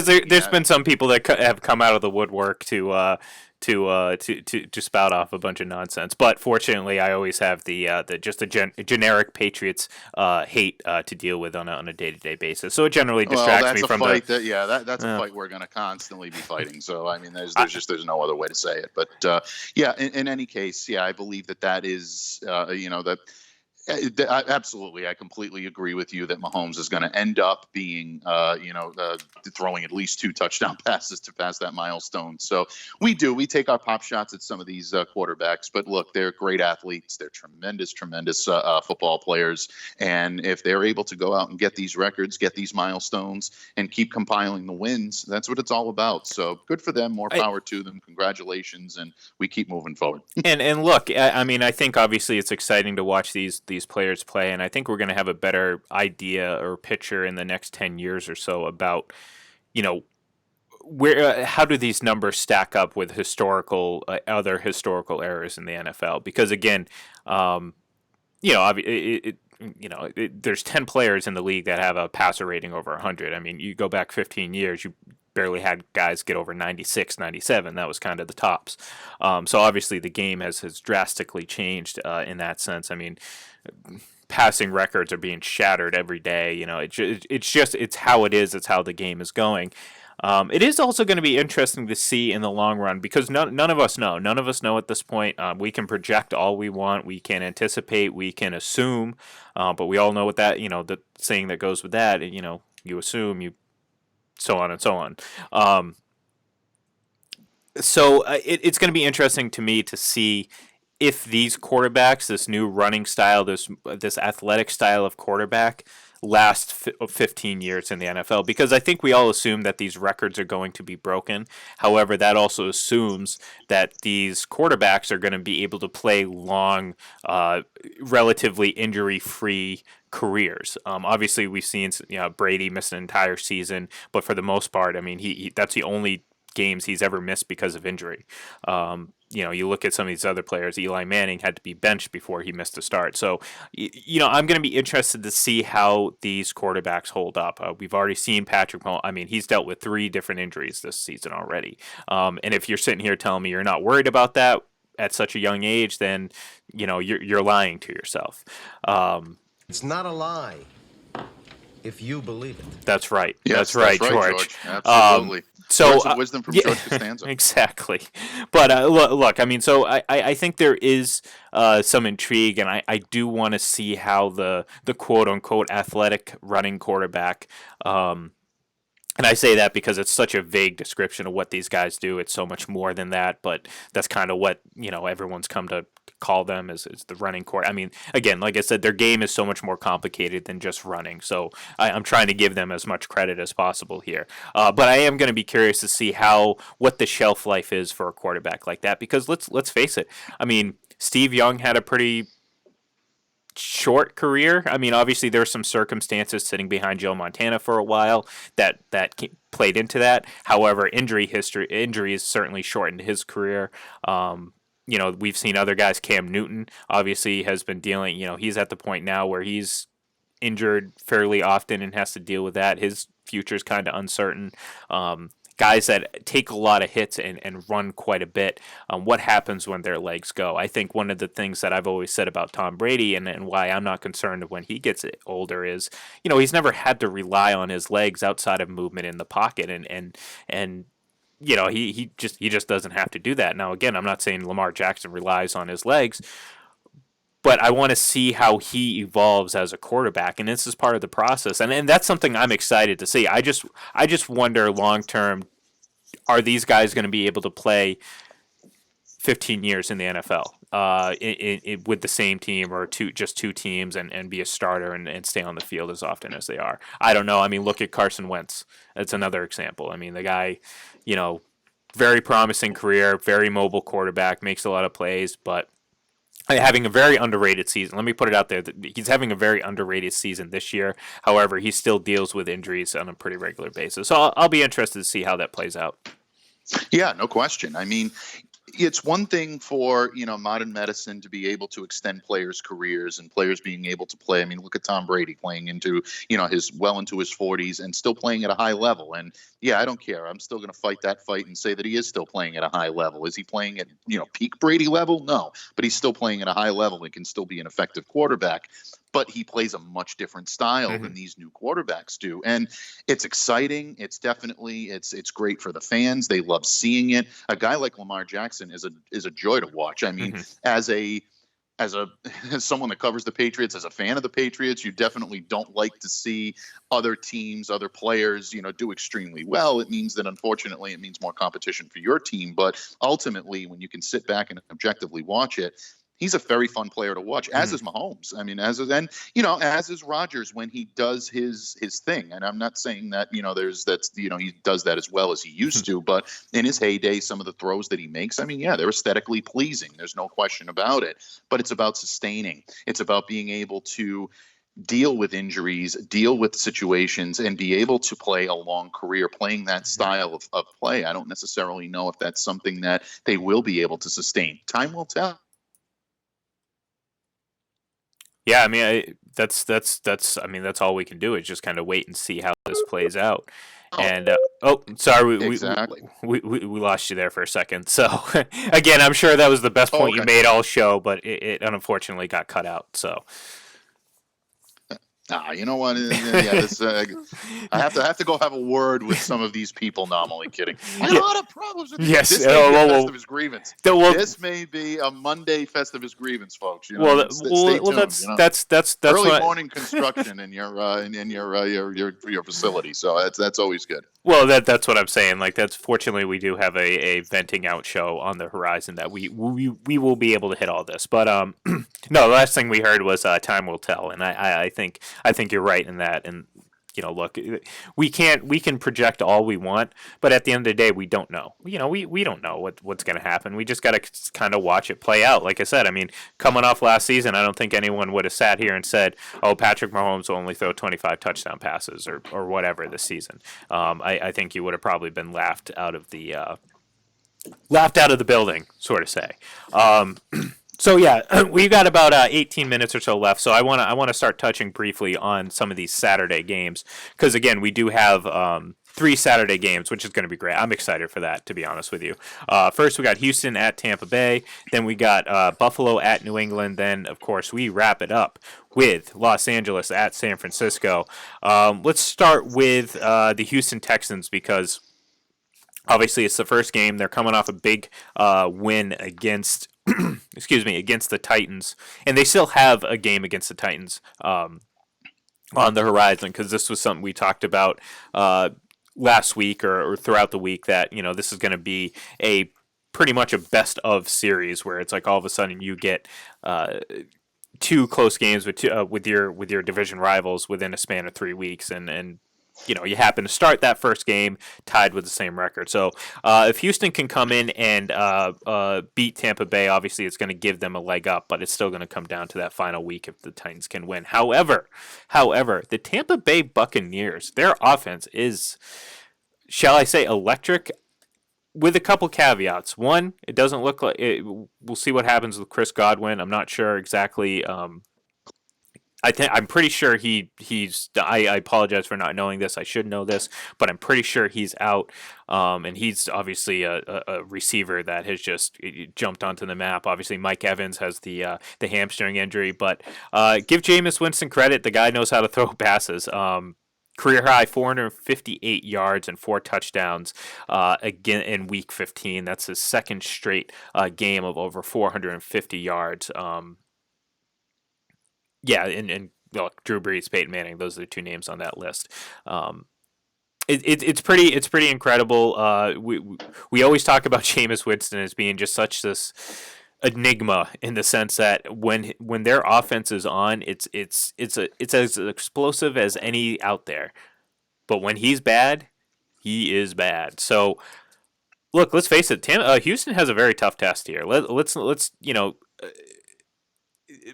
there's been some people that have come out of the woodwork to spout off a bunch of nonsense. But fortunately, I always have the generic Patriots hate to deal with on a day-to-day basis. So it generally distracts me from that's a fight we're going to constantly be fighting. So I mean, there's no other way to say it. But in any case, I believe that is absolutely, I completely agree with you that Mahomes is going to end up being, throwing at least 2 touchdown passes to pass that milestone. So we take our pop shots at some of these quarterbacks, but look, they're great athletes. They're tremendous football players. And if they're able to go out and get these records, get these milestones, and keep compiling the wins, that's what it's all about. So good for them. More power to them. Congratulations. And we keep moving forward. And look, I mean, I think obviously it's exciting to watch these players play, and I think we're going to have a better idea or picture in the next 10 years or so about, where how do these numbers stack up with other historical errors in the NFL? Because again, there's 10 players in the league that have a passer rating over 100. I mean, you go back 15 years, you barely had guys get over 96, 97. That was kind of the tops. So obviously the game has drastically changed in that sense. I mean, passing records are being shattered every day. It's how it is. It's how the game is going. It is also going to be interesting to see in the long run because none of us know. None of us know at this point. We can project all we want. We can anticipate. We can assume. But we all know what that, the saying that goes with that, you assume, so on and so on. So it's going to be interesting to me to see if these quarterbacks, this new running style, this athletic style of quarterback, last 15 years in the NFL, because I think we all assume that these records are going to be broken. However, that also assumes that these quarterbacks are going to be able to play long, relatively injury-free careers. Obviously, we've seen Brady miss an entire season, but for the most part, I mean, he that's the only games he's ever missed because of injury. You look at some of these other players. Eli Manning had to be benched before he missed a start. So, I'm going to be interested to see how these quarterbacks hold up. We've already seen Patrick Mahomes. I mean, he's dealt with 3 different injuries this season already. And if you're sitting here telling me you're not worried about that at such a young age, then, you're lying to yourself. It's not a lie if you believe it. That's right. Yes, that's right, George. Absolutely. So words of wisdom from George Costanza. Exactly. But look, I mean, so I think there is some intrigue, and I do want to see how the quote-unquote athletic running quarterback, and I say that because it's such a vague description of what these guys do. It's so much more than that, but that's kind of what, everyone's come to call them is the running court. I mean, again, like I said, their game is so much more complicated than just running. So I'm trying to give them as much credit as possible here. But I am going to be curious to see what the shelf life is for a quarterback like that, because let's face it. I mean, Steve Young had a pretty short career. I mean, obviously there were some circumstances sitting behind Joe Montana for a while that played into that. However, injuries certainly shortened his career. We've seen other guys. Cam Newton obviously has been dealing, he's at the point now where he's injured fairly often and has to deal with that. His future is kind of uncertain. Guys that take a lot of hits and run quite a bit. What happens when their legs go? I think one of the things that I've always said about Tom Brady and why I'm not concerned when he gets older is, he's never had to rely on his legs outside of movement in the pocket and he just doesn't have to do that. Now, again, I'm not saying Lamar Jackson relies on his legs, but I want to see how he evolves as a quarterback, and this is part of the process. And that's something I'm excited to see. I just wonder long term, are these guys going to be able to play 15 years in the NFL with the same team or just two teams and be a starter and stay on the field as often as they are? I don't know. I mean, look at Carson Wentz. That's another example. I mean, the guy, very promising career, very mobile quarterback, makes a lot of plays, but having a very underrated season. Let me put it out there that he's having a very underrated season this year. However, he still deals with injuries on a pretty regular basis. So I'll be interested to see how that plays out. Yeah, no question. I mean, it's one thing for, modern medicine to be able to extend players' careers and players being able to play. I mean, look at Tom Brady playing into, his well into his 40s and still playing at a high level. And yeah, I don't care. I'm still going to fight that fight and say that he is still playing at a high level. Is he playing at, peak Brady level? No, but he's still playing at a high level and can still be an effective quarterback. But he plays a much different style than these new quarterbacks do. And it's exciting. It's definitely, it's great for the fans. They love seeing it. A guy like Lamar Jackson is a joy to watch. I mean, as someone that covers the Patriots, as a fan of the Patriots, you definitely don't like to see other teams, other players, do extremely well. It means that, unfortunately, it means more competition for your team. But ultimately, when you can sit back and objectively watch it, he's a very fun player to watch, as is Mahomes. I mean, as is Rodgers when he does his thing. And I'm not saying that, he does that as well as he used to, but in his heyday, some of the throws that he makes, I mean, yeah, they're aesthetically pleasing. There's no question about it. But it's about sustaining. It's about being able to deal with injuries, deal with situations, and be able to play a long career playing that style of play. I don't necessarily know if that's something that they will be able to sustain. Time will tell. Yeah, I mean, I mean, that's all we can do is just kind of wait and see how this plays out. And sorry, Exactly. we lost you there for a second. So again, I'm sure that was the best point you made all show, but it unfortunately got cut out. So. You know what? Yeah, I have to go have a word with some of these people. No, I'm only kidding. I have a lot of problems with yes. This may be a Festivus grievance. This may be a Monday Festivus grievance, folks. Stay tuned. That's early morning construction in your facility. So that's always good. Well, that's what I'm saying. Like, that's fortunately we do have a venting out show on the horizon that we will be able to hit all this. But no, the last thing we heard was time will tell, and I think you're right in that. And look, we can project all we want, but at the end of the day, we don't know. We don't know what's going to happen. We just got to kind of watch it play out. Like I said, I mean, coming off last season, I don't think anyone would have sat here and said, "Oh, Patrick Mahomes will only throw 25 touchdown passes or whatever this season." I think you would have probably been laughed out of the building, sort of say. So yeah, we've got about 18 minutes or so left. So I want to start touching briefly on some of these Saturday games because again, we do have 3 Saturday games, which is going to be great. I'm excited for that, to be honest with you. First, we got Houston at Tampa Bay. Then we got Buffalo at New England. Then, of course, we wrap it up with Los Angeles at San Francisco. Let's start with the Houston Texans because obviously it's the first game. They're coming off a big win against against the Titans, and they still have a game against the Titans on the horizon because this was something we talked about last week or throughout the week that this is going to be a pretty much a best of series where it's like all of a sudden you get 2 close games with your division rivals within a span of 3 weeks and you happen to start that first game tied with the same record. So if Houston can come in and beat Tampa Bay, obviously it's going to give them a leg up, but it's still going to come down to that final week if the Titans can win. However, the Tampa Bay Buccaneers, their offense is, shall I say, electric, with a couple caveats. One, it doesn't look like it. We'll see what happens with Chris Godwin. I'm not sure exactly. I'm pretty sure he's. I apologize for not knowing this. I should know this, but I'm pretty sure he's out. And he's obviously a receiver that has just jumped onto the map. Obviously, Mike Evans has the hamstring injury, but give Jameis Winston credit. The guy knows how to throw passes. Career high 458 yards and 4 touchdowns again in Week 15. That's his second straight game of over 450 yards. Yeah, and look, Drew Brees, Peyton Manning, those are the 2 names on that list. It's pretty incredible. We always talk about Jameis Winston as being just such this enigma in the sense that when their offense is on, it's as explosive as any out there. But when he's bad, he is bad. So look, let's face it, Houston has a very tough test here. Let's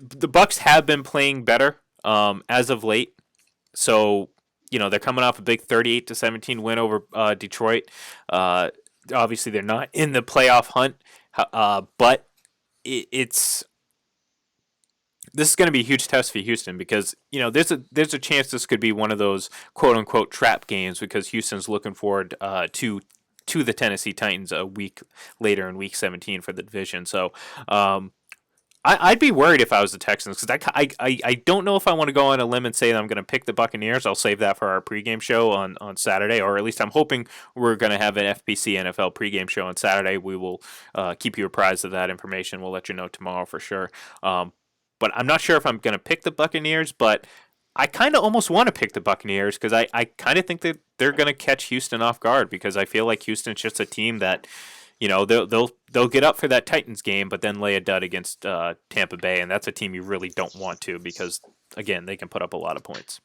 the Bucks have been playing better as of late. So, they're coming off a big 38-17 win over Detroit. Obviously, they're not in the playoff hunt, but this is going to be a huge test for Houston because there's a chance this could be one of those quote unquote trap games because Houston's looking forward to the Tennessee Titans a week later in Week 17 for the division. So I'd be worried if I was the Texans because I don't know if I want to go on a limb and say that I'm going to pick the Buccaneers. I'll save that for our pregame show on Saturday, or at least I'm hoping we're going to have an FPC NFL pregame show on Saturday. We will keep you apprised of that information. We'll let you know tomorrow for sure. But I'm not sure if I'm going to pick the Buccaneers, but I kind of almost want to pick the Buccaneers because I kind of think that they're going to catch Houston off guard because I feel like Houston's just a team that they'll get up for that Titans game, but then lay a dud against Tampa Bay, and that's a team you really don't want to because, again, they can put up a lot of points.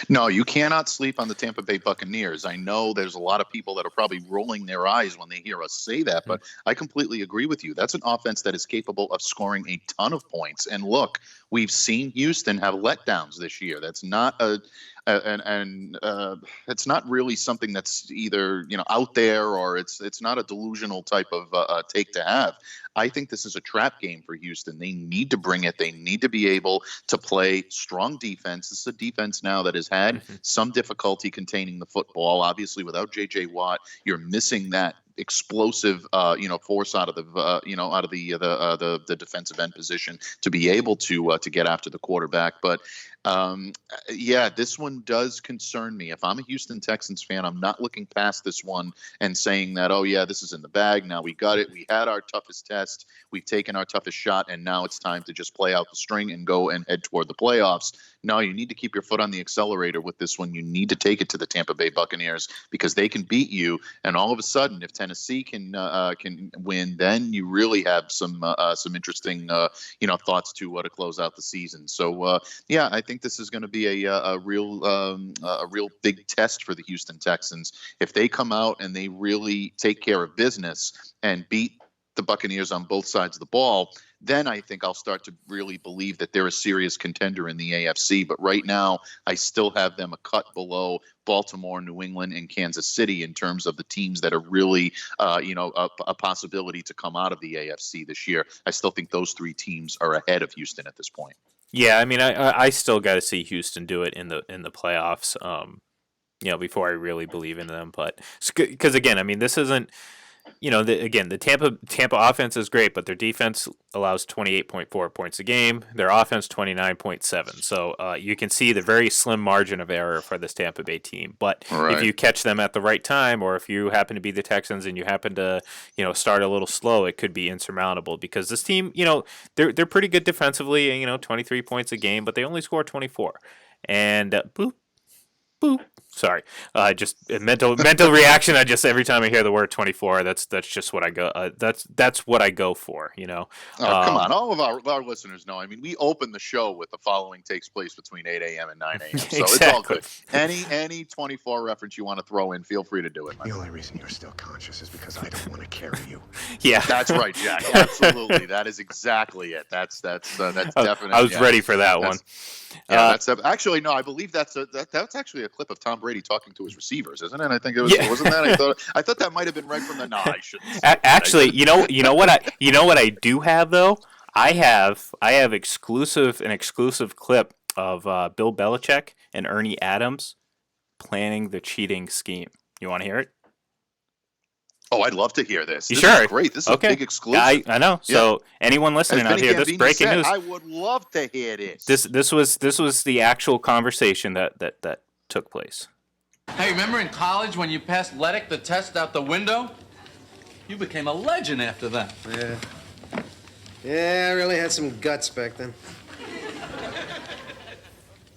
No, you cannot sleep on the Tampa Bay Buccaneers. I know there's a lot of people that are probably rolling their eyes when they hear us say that, but I completely agree with you. That's an offense that is capable of scoring a ton of points. And look, we've seen Houston have letdowns this year. That's not it's not really something that's either out there or it's not a delusional type of take to have. I think this is a trap game for Houston. They need to bring it. They need to be able to play strong defense. This is a defense now that has had some difficulty containing the football. Obviously, without J.J. Watt, you're missing that explosive, force out of the defensive end position to be able to get after the quarterback. But this one does concern me. If I'm a Houston Texans fan, I'm not looking past this one and saying that, oh yeah, this is in the bag. Now we got it. We had our toughest test. We've taken our toughest shot, and now it's time to just play out the string and go and head toward the playoffs. No, you need to keep your foot on the accelerator with this one. You need to take it to the Tampa Bay Buccaneers because they can beat you. And all of a sudden, if Tennessee can win, then you really have some interesting thoughts to close out the season. So I think this is going to be a real big test for the Houston Texans. If they come out and they really take care of business and beat the Buccaneers on both sides of the ball, then I think I'll start to really believe that they're a serious contender in the AFC. But right now, I still have them a cut below Baltimore, New England, and Kansas City in terms of the teams that are really, a possibility to come out of the AFC this year. I still think those three teams are ahead of Houston at this point. Yeah, I mean, I still got to see Houston do it in the playoffs, before I really believe in them. But because again, I mean, this isn't. The Tampa offense is great, but their defense allows 28.4 points a game. Their offense 29.7. So you can see the very slim margin of error for this Tampa Bay team. But if you catch them at the right time, or if you happen to be the Texans and you happen to start a little slow, it could be insurmountable because this team, they're pretty good defensively. 23 points a game, but they only score 24. And boop. Sorry, just a mental reaction. I just every time I hear the word 24, that's just what I go. That's what I go for. Oh, come on, all of our listeners know. I mean, we open the show with the following takes place between 8 a.m. and 9 a.m. So exactly. It's all good. Any 24 reference you want to throw in, feel free to do it. The only reason you're still conscious is because I don't want to carry you. Yeah, that's right, Jack. Absolutely, that is exactly it. That's definitely. I was ready for that one. Yeah, actually no. I believe that's actually a clip of Tom Brady talking to his receivers, isn't it? I think it was. Yeah. Wasn't that? I thought that might have been right from the. No, I shouldn't. Actually, you know what I do have though. I have an exclusive clip of Bill Belichick and Ernie Adams planning the cheating scheme. You want to hear it? Oh, I'd love to hear this. You this sure? Is great. This is okay. a big exclusive. I know. So anyone listening out here, this breaking news. I would love to hear this. This was the actual conversation that took place. Hey, remember in college when you passed LETIC, the test out the window? You became a legend after that. Yeah, I really had some guts back then.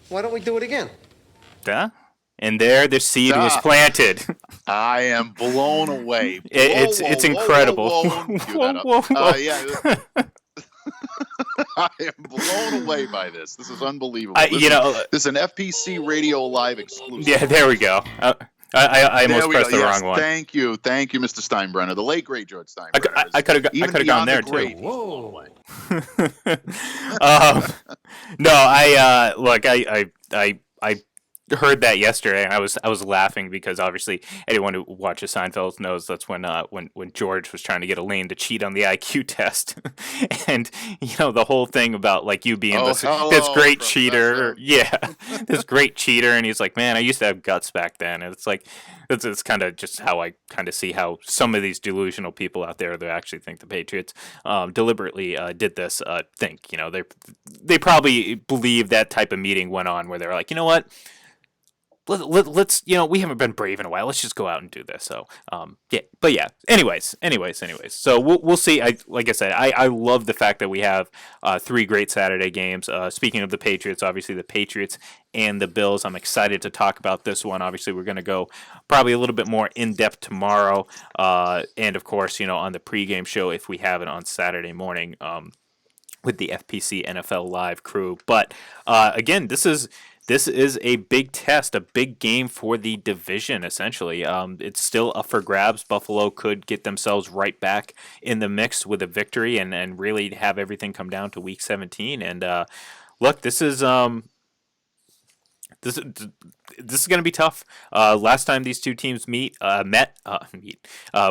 Why don't we do it again? Yeah. And there the seed was planted. I am blown away. It's incredible. I am blown away by this. This is unbelievable. This is an FPC Radio Live exclusive. Yeah, there we go. I There almost we pressed go. the Yes, wrong one. thank you, Mr. Steinbrenner, the late great George Steinbrenner. I could have Even gone beyond there the grave, too. he's blown away. No, look, I heard that yesterday, and I was laughing because obviously anyone who watches Seinfeld knows that's when George was trying to get Elaine to cheat on the IQ test, and the whole thing about like you being this hello, great Professor. cheater, yeah, this great cheater, and he's like, man, I used to have guts back then, and it's like it's kind of just how I kind of see how some of these delusional people out there that actually think the Patriots deliberately did this think they probably believe that type of meeting went on where they're like, you know what. Let's we haven't been brave in a while. Let's just go out and do this. So yeah, but yeah. Anyways. So we'll see. Like I said, I love the fact that we have 3 great Saturday games. Speaking of the Patriots, obviously the Patriots and the Bills. I'm excited to talk about this one. Obviously, we're going to go probably a little bit more in depth tomorrow, and of course, on the pregame show if we have it on Saturday morning. With the FPC NFL Live crew. But again, this is a big test, a big game for the division, essentially. It's still up for grabs. Buffalo could get themselves right back in the mix with a victory and really have everything come down to Week 17. And look, this is this is going to be tough. Last time these two teams met,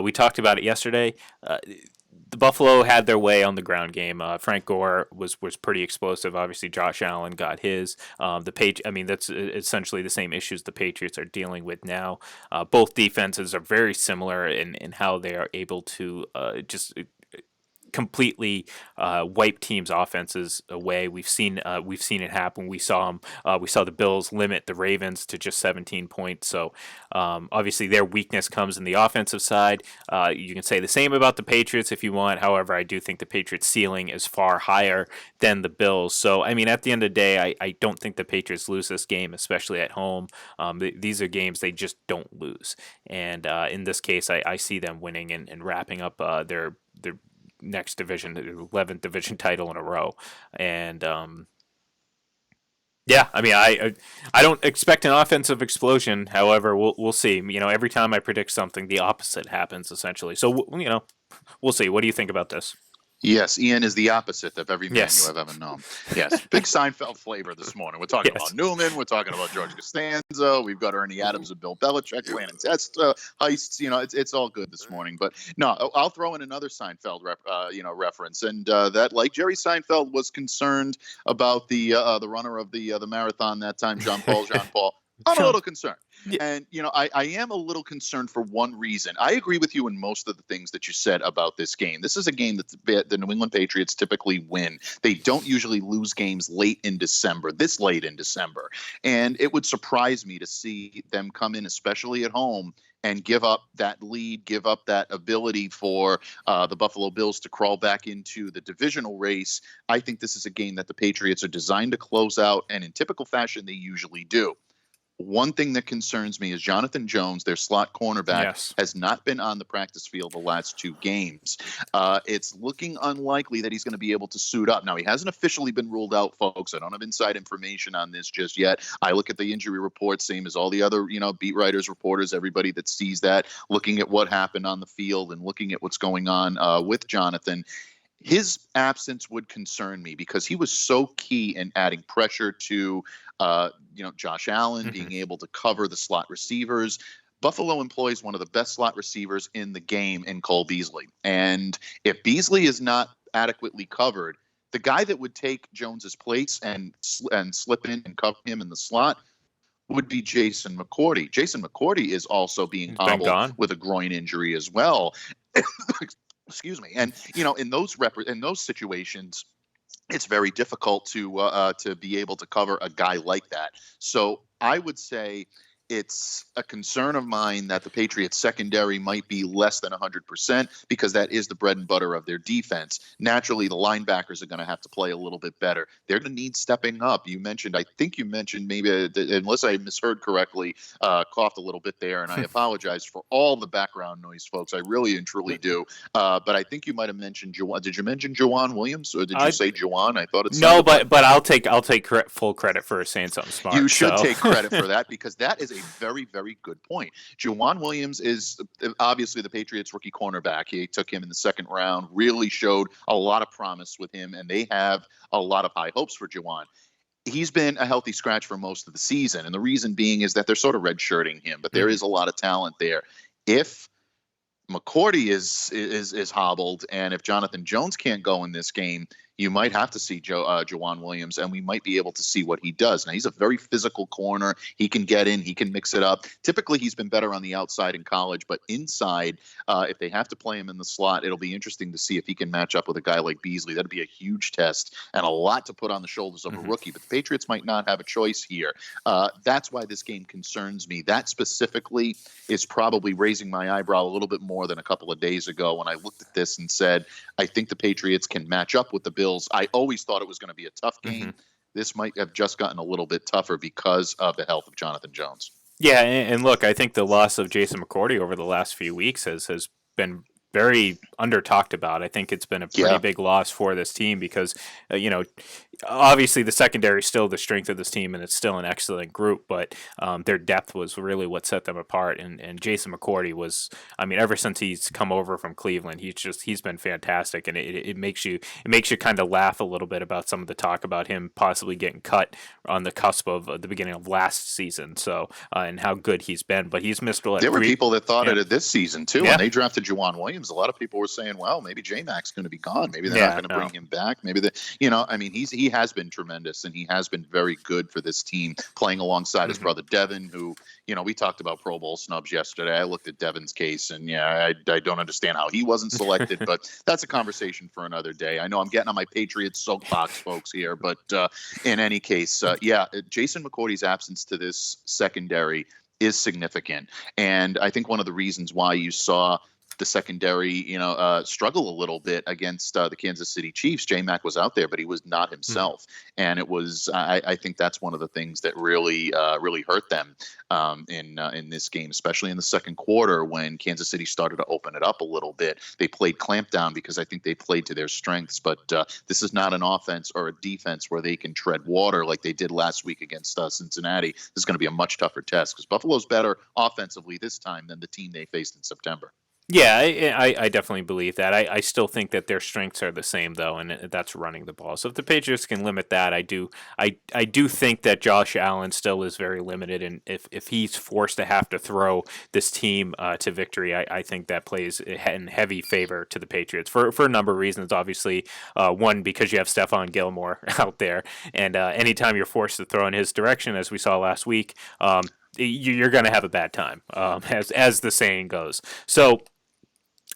we talked about it yesterday. The Buffalo had their way on the ground game. Frank Gore was pretty explosive. Obviously, Josh Allen got his. That's essentially the same issues the Patriots are dealing with now. Both defenses are very similar in how they are able to just completely wipe teams' offenses away. We've seen it happen. We saw the Bills limit the Ravens to just 17 points. So obviously their weakness comes in the offensive side. You can say the same about the Patriots if you want. However, I do think the Patriots' ceiling is far higher than the Bills. So I mean, at the end of the day, I don't think the Patriots lose this game, especially at home. These are games they just don't lose. And in this case, I see them winning and wrapping up their next division, 11th division title in a row. And yeah, I mean, I don't expect an offensive explosion. However, we'll see. Every time I predict something, the opposite happens essentially. So we'll see. What do you think about this? Yes, Ian is the opposite of every man Yes. you have ever known. Yes, big Seinfeld flavor this morning. We're talking about Newman. We're talking about George Costanza. We've got Ernie Adams and Bill Belichick planning test heists. It's all good this morning. But no, I'll throw in another Seinfeld reference, and that, like Jerry Seinfeld was concerned about the runner of the marathon that time, Jean Paul. I'm a little concerned. Yeah. And, I am a little concerned for one reason. I agree with you in most of the things that you said about this game. This is a game that the New England Patriots typically win. They don't usually lose games this late in December. And it would surprise me to see them come in, especially at home, and give up that lead, give up that ability for the Buffalo Bills to crawl back into the divisional race. I think this is a game that the Patriots are designed to close out, and in typical fashion, they usually do. One thing that concerns me is Jonathan Jones, their slot cornerback, has not been on the practice field the last 2 games. It's looking unlikely that he's going to be able to suit up. Now, he hasn't officially been ruled out, folks. I don't have inside information on this just yet. I look at the injury report, same as all the other, beat writers, reporters, everybody that sees that, looking at what happened on the field and looking at what's going on with Jonathan. His absence would concern me because he was so key in adding pressure to, Josh Allen, being able to cover the slot receivers. Buffalo employs one of the best slot receivers in the game in Cole Beasley. And if Beasley is not adequately covered, the guy that would take Jones's place and slip in and cover him in the slot would be Jason McCourty. Jason McCourty is also being hobbled with a groin injury as well. Excuse me. And, in those situations, it's very difficult to be able to cover a guy like that. So I would say it's a concern of mine that the Patriots secondary might be less than 100% because that is the bread and butter of their defense. Naturally, the linebackers are going to have to play a little bit better. They're going to need stepping up. I think you mentioned maybe, unless I misheard correctly, coughed a little bit there, and I apologize for all the background noise, folks. I really and truly do. But I think you might have mentioned Juwan. Did you mention Juwan Williams, or did you say Juwan? I thought it's no, but I'll take full credit for saying something smart. You should take credit for that because that is a very, very good point. Juwan Williams is obviously the Patriots rookie cornerback. He took him in the second round, really showed a lot of promise with him, and they have a lot of high hopes for Juwan. He's been a healthy scratch for most of the season, and the reason being is that they're sort of redshirting him, but there is a lot of talent there. If McCourty is hobbled, and if Jonathan Jones can't go in this game, you might have to see Juwan Williams, and we might be able to see what he does. Now, he's a very physical corner. He can get in. He can mix it up. Typically, he's been better on the outside in college, but inside, if they have to play him in the slot, it'll be interesting to see if he can match up with a guy like Beasley. That'd be a huge test and a lot to put on the shoulders of a rookie, but the Patriots might not have a choice here. That's why this game concerns me. That specifically is probably raising my eyebrow a little bit more than a couple of days ago when I looked at this and said, I think the Patriots can match up with the Bills. I always thought it was going to be a tough game. This might have just gotten a little bit tougher because of the health of Jonathan Jones. Yeah, and look, I think the loss of Jason McCourty over the last few weeks has been very under talked about. I think it's been a pretty big loss for this team because, obviously the secondary is still the strength of this team and it's still an excellent group, but their depth was really what set them apart. And Jason McCourty was, ever since he's come over from Cleveland, he's been fantastic. And it makes you kind of laugh a little bit about some of the talk about him possibly getting cut on the cusp of the beginning of last season. So, and how good he's been, but he's missed There were people that thought it this season too. When they drafted Juwan Williams, a lot of people were saying, well, maybe J-Mac's going to be gone. Maybe they're not going to bring him back. Maybe he has been tremendous and he has been very good for this team, playing alongside his brother Devin, who, we talked about Pro Bowl snubs yesterday. I looked at Devin's case and I don't understand how he wasn't selected, but that's a conversation for another day. I know I'm getting on my Patriots soapbox folks here, but in any case, Jason McCourty's absence to this secondary is significant. And I think one of the reasons why you saw the secondary, struggle a little bit against the Kansas City Chiefs. J-Mac was out there, but he was not himself. And it was, I think that's one of the things that really hurt them in this game, especially in the second quarter when Kansas City started to open it up a little bit. They played clamp down because I think they played to their strengths, but this is not an offense or a defense where they can tread water like they did last week against Cincinnati. This is going to be a much tougher test because Buffalo's better offensively this time than the team they faced in September. Yeah, I definitely believe that. I still think that their strengths are the same though, and that's running the ball. So if the Patriots can limit that, I do think that Josh Allen still is very limited, and if he's forced to have to throw this team to victory, I think that plays in heavy favor to the Patriots for a number of reasons. Obviously, one, because you have Stephon Gilmore out there, and anytime you're forced to throw in his direction, as we saw last week, you're going to have a bad time, as the saying goes. So.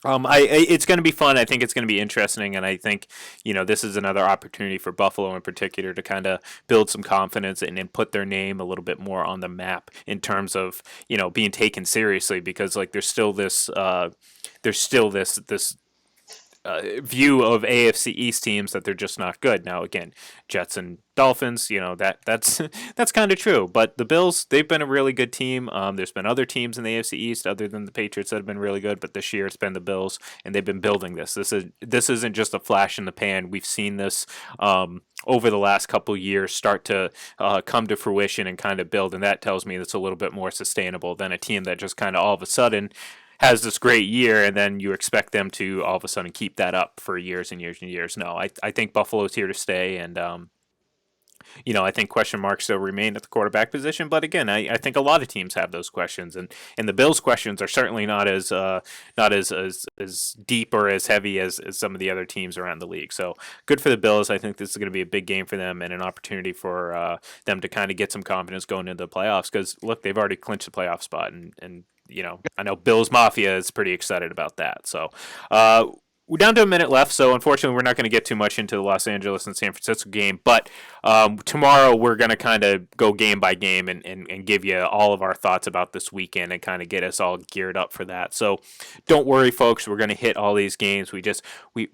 It's going to be fun. I think it's going to be interesting, and I think this is another opportunity for Buffalo in particular to kind of build some confidence and put their name a little bit more on the map in terms of being taken seriously, because there's still this view of AFC East teams that they're just not good. Now again, Jets and Dolphins, that's kind of true. But the Bills, they've been a really good team. There's been other temes in the AFC East other than the Patriots that have been really good, but this year it's been the Bills, and they've been building this. This isn't just a flash in the pan. We've seen this over the last couple years start to come to fruition and kind of build, and that tells me it's a little bit more sustainable than a team that just kind of all of a sudden has this great year, and then you expect them to all of a sudden keep that up for years and years and years. No, I think Buffalo's here to stay, and I think question marks still remain at the quarterback position. But again, I think a lot of teams have those questions, and the Bills' questions are certainly not as deep or as heavy as some of the other teams around the league. So good for the Bills. I think this is going to be a big game for them and an opportunity for them to kind of get some confidence going into the playoffs. Because look, they've already clinched the playoff spot, and I know Bills Mafia is pretty excited about that. So we're down to a minute left, so unfortunately we're not going to get too much into the Los Angeles and San Francisco game, but tomorrow we're going to kind of go game by game and give you all of our thoughts about this weekend and kind of get us all geared up for that. So don't worry, folks, we're going to hit all these games. We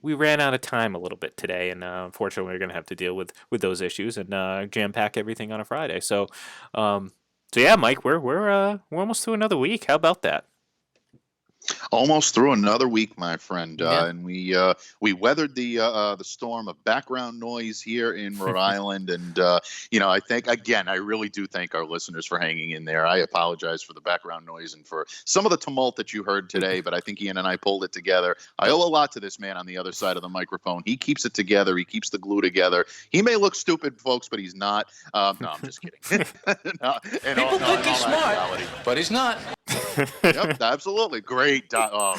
ran out of time a little bit today, and unfortunately we're going to have to deal with those issues and jam-pack everything on a Friday. So yeah, Mike, we're almost through another week. How about that? Almost through another week, my friend, Yeah. and we weathered the storm of background noise here in Rhode Island, and I really do thank our listeners for hanging in there. I apologize for the background noise and for some of the tumult that you heard today, but I think Ian and I pulled it together. I owe a lot to this man on the other side of the microphone. He keeps it together. He keeps the glue together. He may look stupid, folks, but he's not. No, I'm just kidding. No, People think he's smart, but he's not. Yep, absolutely. Great drop.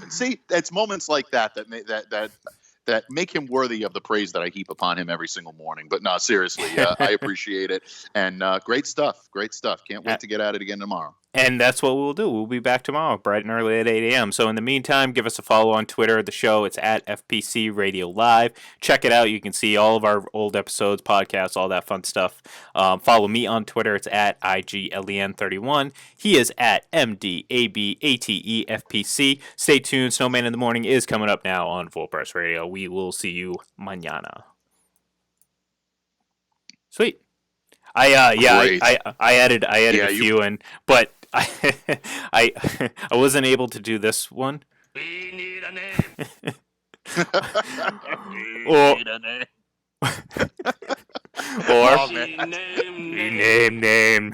And see, it's moments like that that make him worthy of the praise that I heap upon him every single morning. But no, seriously, I appreciate it. And great stuff. Great stuff. Can't wait to get at it again tomorrow. And that's what we'll do. We'll be back tomorrow, bright and early at 8 a.m. So in the meantime, give us a follow on Twitter. The show, it's at FPC Radio Live. Check it out. You can see all of our old episodes, podcasts, all that fun stuff. Follow me on Twitter. It's at IGLEN31. He is at MDABATEFPC. Stay tuned. Snowman in the Morning is coming up now on Full Press Radio. We will see you mañana. Sweet. I added a few in, but I wasn't able to do this one. We need a name. Or name.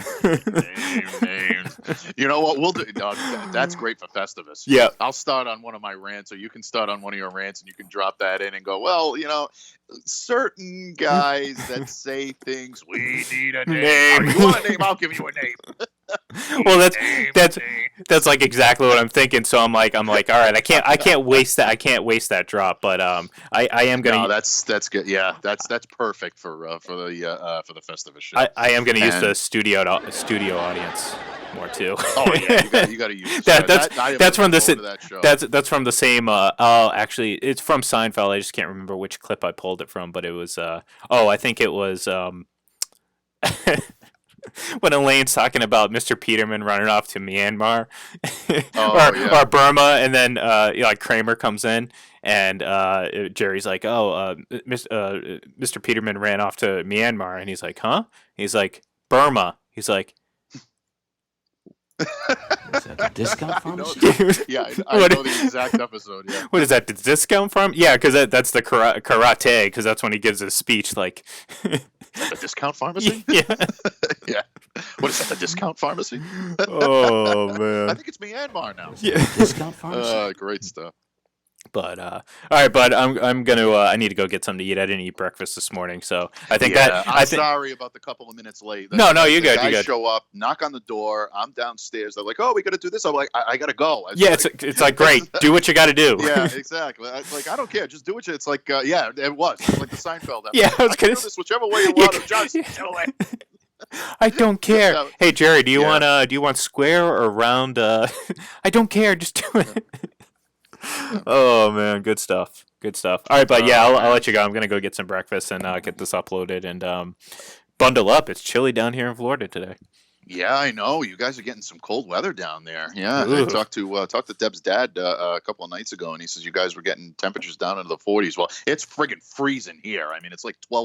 You know what? We'll do. No, that's great for Festivus. Yeah. I'll start on one of my rants, or you can start on one of your rants, and you can drop that in and go, well, certain guys that say things, we need a name. Oh, you want a name? I'll give you a name. Well, that's like exactly what I'm thinking. So I'm like, all right, I can't waste that. I can't waste that drop. But I am gonna. No, that's good. Yeah, that's perfect for the Festivus show. I am gonna use the studio audience more too. Oh yeah, you got to use that's from the that's from the same. Actually, it's from Seinfeld. I just can't remember which clip I pulled it from, but it was. I think it was. When Elaine's talking about Mr. Peterman running off to Myanmar or Burma, and then Kramer comes in, and Jerry's like, Mr. Peterman ran off to Myanmar, and he's like, huh? He's like, Burma. He's like, Is that the discount pharmacy? I know the exact episode. Yeah. What is that? The discount farm? Yeah, because that's the karate. Because that's when he gives his speech. Like, the discount pharmacy? Yeah. Yeah. What is that? The discount pharmacy? Oh man. I think it's Myanmar now. Yeah. Discount pharmacy. Great stuff. But all right, bud. I'm gonna. I need to go get something to eat. I didn't eat breakfast this morning, so I think I'm sorry about the couple of minutes late. No, you're good. Guys show up, knock on the door. I'm downstairs. They're like, "Oh, we got to do this." I'm like, "I gotta go." It's like great. Do what you got to do. Yeah, exactly. I don't care. Just do what you. It's like, it was. It's like the Seinfeld episode. Yeah, I was gonna do this whichever way you want to. Just do it. I don't care. Hey, Jerry, do you want square or round? I don't care. Just do it. Oh man, good stuff. All right, but I'll let you go. I'm gonna go get some breakfast and get this uploaded and bundle up. It's chilly down here in Florida today. Yeah, I know. You guys are getting some cold weather down there. Yeah, I talked to Deb's dad a couple of nights ago, and he says you guys were getting temperatures down into the 40s. Well, it's friggin' freezing here. I mean, it's like 12